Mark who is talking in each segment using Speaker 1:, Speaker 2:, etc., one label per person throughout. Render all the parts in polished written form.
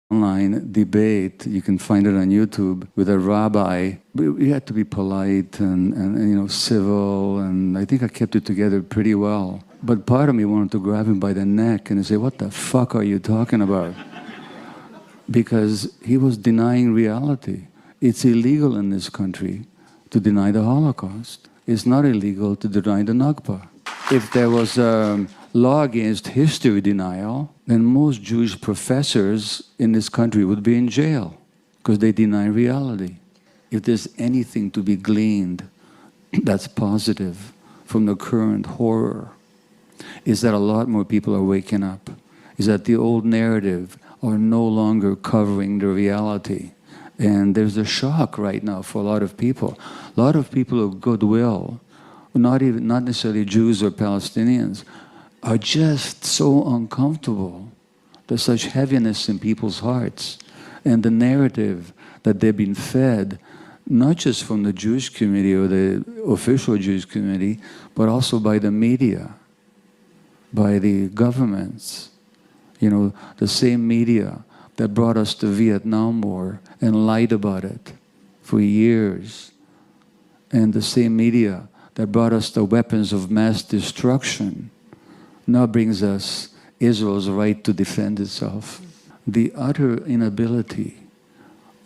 Speaker 1: online debate, you can find it on YouTube, with a rabbi. We had to be polite and civil, and I think I kept it together pretty well. But part of me wanted to grab him by the neck and say, what the fuck are you talking about? Because he was denying reality. It's illegal in this country to deny the Holocaust. It's not illegal to deny the Nakba. If there was a law against history denial, then most Jewish professors in this country would be in jail because they deny reality. If there's anything to be gleaned that's positive from the current horror, is that a lot more people are waking up, is that the old narrative are no longer covering the reality. And there's a shock right now for a lot of people. A lot of people of goodwill, not necessarily Jews or Palestinians, are just so uncomfortable. There's such heaviness in people's hearts. And the narrative that they've been fed, not just from the Jewish community or the official Jewish community, but also by the media, by the governments. The same media that brought us the Vietnam War and lied about it for years. And the same media that brought us the weapons of mass destruction now brings us Israel's right to defend itself. The utter inability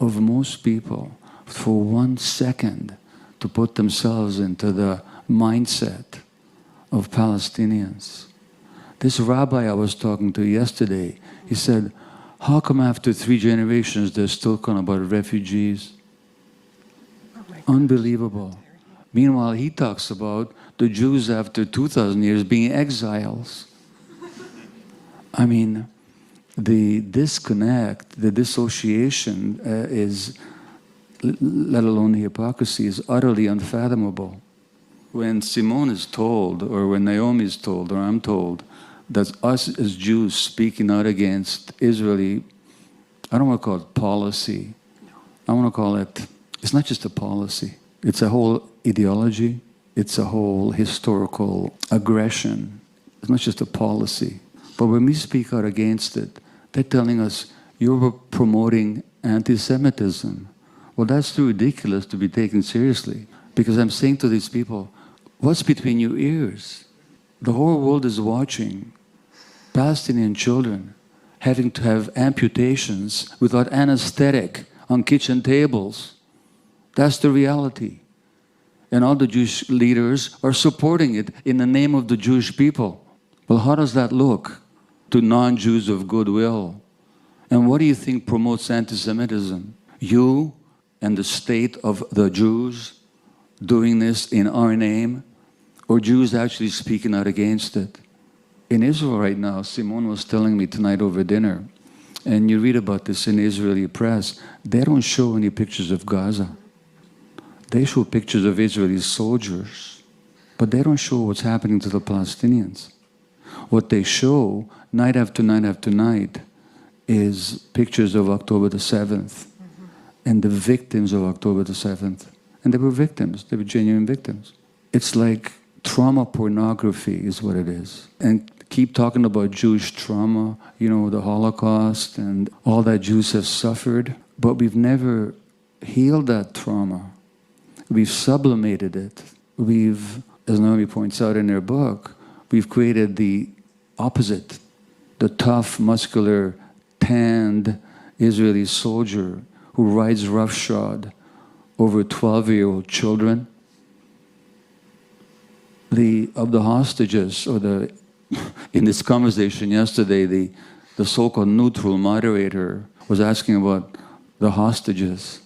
Speaker 1: of most people for 1 second to put themselves into the mindset of Palestinians. This rabbi I was talking to yesterday, he said, how come after 3 generations they're still talking about refugees? Unbelievable. Meanwhile, he talks about the Jews after 2,000 years being exiles. I mean, the disconnect, the dissociation is, let alone the hypocrisy, is utterly unfathomable. When Simone is told, or when Naomi is told, or I'm told, that us as Jews speaking out against Israeli, I don't want to call it policy. I want to call it, it's not just a policy. It's a whole ideology. It's a whole historical aggression. It's not just a policy. But when we speak out against it, they're telling us, you're promoting anti-Semitism. Well, that's too ridiculous to be taken seriously. Because I'm saying to these people, what's between your ears? The whole world is watching Palestinian children having to have amputations without anesthetic on kitchen tables. That's the reality. And all the Jewish leaders are supporting it in the name of the Jewish people. Well, how does that look to non-Jews of goodwill? And what do you think promotes anti-Semitism? You and the state of the Jews doing this in our name, or Jews actually speaking out against it? In Israel right now, Simone was telling me tonight over dinner, and you read about this in the Israeli press, they don't show any pictures of Gaza. They show pictures of Israeli soldiers, but they don't show what's happening to the Palestinians. What they show, night after night after night, is pictures of October the 7th and the victims of October the 7th. And they were victims, they were genuine victims. It's like trauma pornography is what it is. And keep talking about Jewish trauma, the Holocaust and all that Jews have suffered, but we've never healed that trauma. We've sublimated it. We've, as Naomi points out in her book, we've created the opposite, the tough, muscular, tanned Israeli soldier who rides roughshod over 12-year-old children. Of the hostages, or in this conversation yesterday, the so-called neutral moderator was asking about the hostages.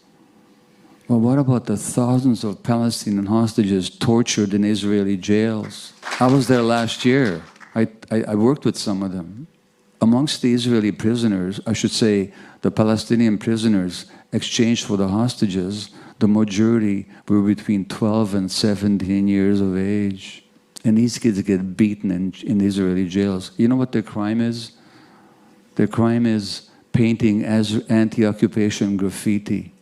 Speaker 1: Well, what about the thousands of Palestinian hostages tortured in Israeli jails? I was there last year. I worked with some of them. Amongst the Israeli prisoners, I should say, the Palestinian prisoners exchanged for the hostages, the majority were between 12 and 17 years of age. And these kids get beaten in Israeli jails. You know what their crime is? Their crime is painting as anti-occupation graffiti,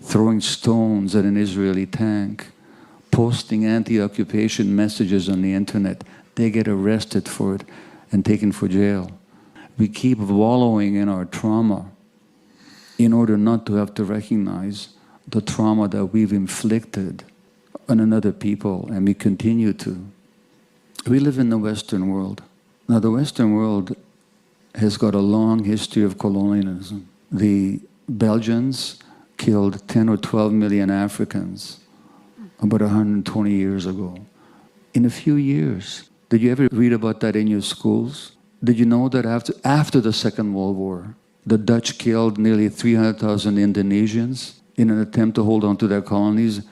Speaker 1: throwing stones at an Israeli tank, posting anti-occupation messages on the internet. They get arrested for it and taken for jail. We keep wallowing in our trauma in order not to have to recognize the trauma that we've inflicted on another people, and we continue to. We live in the Western world. Now, the Western world has got a long history of colonialism. The Belgians killed 10 or 12 million Africans about 120 years ago. In a few years. Did you ever read about that in your schools? Did you know that after the Second World War, the Dutch killed nearly 300,000 Indonesians in an attempt to hold on to their colonies?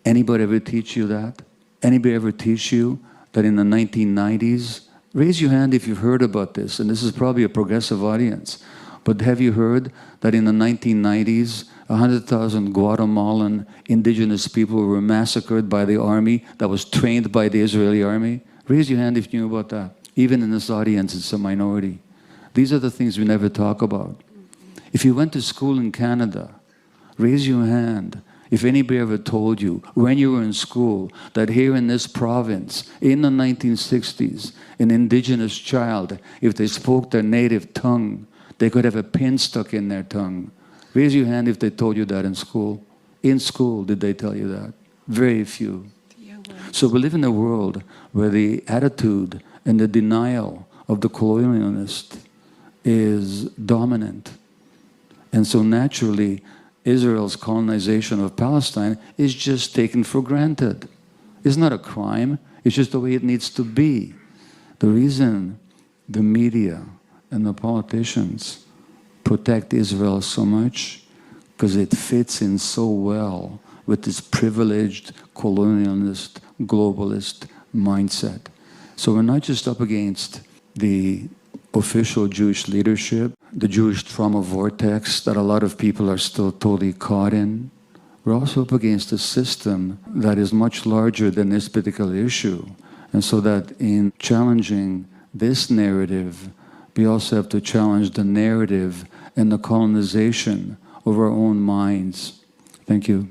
Speaker 1: Anybody ever teach you that? Anybody ever teach you that in the 1990s? Raise your hand if you've heard about this, and this is probably a progressive audience. But have you heard that in the 1990s, 100,000 Guatemalan indigenous people were massacred by the army that was trained by the Israeli army? Raise your hand if you knew about that. Even in this audience, it's a minority. These are the things we never talk about. If you went to school in Canada, raise your hand if anybody ever told you when you were in school that here in this province, in the 1960s, an indigenous child, if they spoke their native tongue, they could have a pin stuck in their tongue. Raise your hand if they told you that in school. In school, did they tell you that? Very few. So we live in a world where the attitude and the denial of the colonialist is dominant. And so naturally, Israel's colonization of Palestine is just taken for granted. It's not a crime, it's just the way it needs to be. The reason the media and the politicians protect Israel so much, because it fits in so well with this privileged, colonialist, globalist mindset. So we're not just up against the official Jewish leadership, the Jewish trauma vortex that a lot of people are still totally caught in. We're also up against a system that is much larger than this particular issue. And so that in challenging this narrative, we also have to challenge the narrative and the colonization of our own minds. Thank you.